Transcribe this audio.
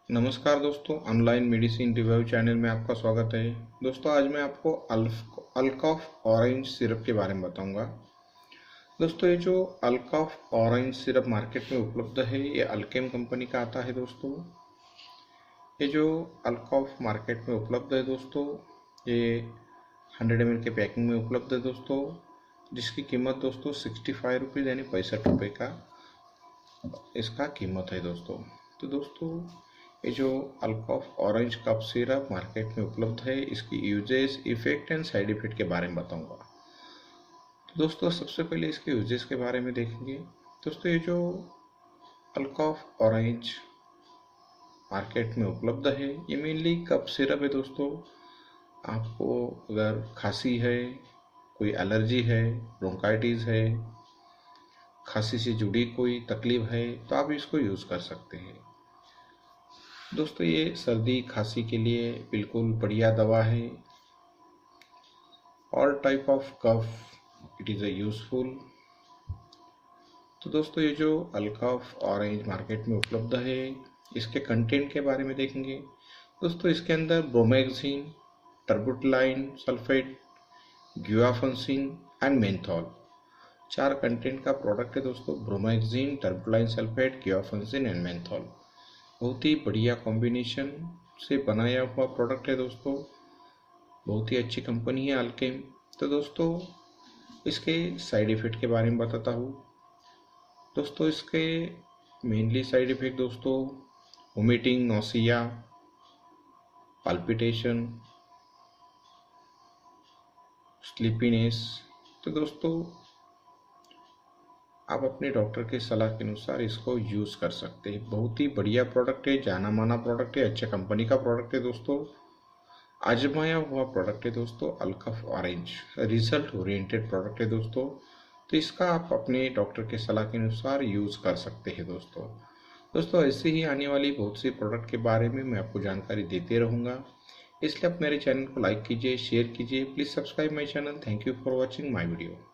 नमस्कार दोस्तों, online medicine review channel में आपका स्वागत है। दोस्तों आज मैं आपको अल्कॉफ ऑरेंज सिरप के बारे में बताऊंगा। दोस्तों ये जो अल्कॉफ ऑरेंज सिरप मार्केट में उपलब्ध है, ये अल्केम कंपनी का आता है। दोस्तों ये जो अल्कॉफ मार्केट में उपलब्ध है दोस्तों, ये 100 ml के पैकिंग में उपलब्ध है दोस्तों, जिसकी कीमत दोस्तों 65 रुपीज़ यानी 65 रुपये का इसका कीमत है दोस्तों। तो दोस्तों ये जो अल्कॉफ ऑरेंज कफ सिरप मार्केट में उपलब्ध है, इसकी uses, effect and side effect के बारे में बताऊंगा। तो दोस्तों सबसे पहले इसके यूजेस के बारे में देखेंगे। दोस्तों ये जो अल्कॉफ ऑरेंज मार्केट में उपलब्ध है, ये मेनली कफ सिरप है दोस्तों। आपको अगर खांसी है, कोई एलर्जी है, ब्रोंकाइटिस है, खांसी से जुड़ी कोई तकलीफ है, तो आप इसको यूज़ कर सकते हैं। दोस्तों ये सर्दी खांसी के लिए बिल्कुल बढ़िया दवा है। All type of cough it is a useful. तो दोस्तों ये जो अल्कॉफ ऑरेंज मार्केट में उपलब्ध है, इसके कंटेंट के बारे में देखेंगे। दोस्तों इसके अंदर ब्रोमेक्सिन, टर्बुटलाइन सल्फेट, ग्यूआफेंसिन एंड मेंथॉल 4 कंटेंट का प्रोडक्ट है दोस्तों। ब्रोमेक्सिन, टर्बुटलाइन सल्फेट, ग्यूआफेंसिन एंड मेंथॉल बहुत ही बढ़िया कॉम्बिनेशन से बनाया हुआ प्रोडक्ट है दोस्तों। बहुत ही अच्छी कंपनी है अल्केम। तो दोस्तों इसके साइड इफ़ेक्ट के बारे में बताता हूँ। दोस्तों इसके मेनली साइड इफ़ेक्ट दोस्तों वोमिटिंग, नौसिया, पाल्पिटेशन, स्लीपीनेस। तो दोस्तों आप अपने डॉक्टर के सलाह के अनुसार इसको यूज़ कर सकते हैं। बहुत ही बढ़िया प्रोडक्ट है, जाना माना प्रोडक्ट है, अच्छे कंपनी का प्रोडक्ट है दोस्तों, आजमाया हुआ प्रोडक्ट है दोस्तों। अल्कॉफ ऑरेंज रिजल्ट ओरिएंटेड प्रोडक्ट है दोस्तों। तो इसका आप अपने डॉक्टर के सलाह के अनुसार यूज़ कर सकते हैं दोस्तों। दोस्तों ऐसे ही आने वाली बहुत सी प्रोडक्ट के बारे में मैं आपको जानकारी देते रहूँगा, इसलिए आप मेरे चैनल को लाइक कीजिए, शेयर कीजिए। Please subscribe my channel. Thank you for watching my video.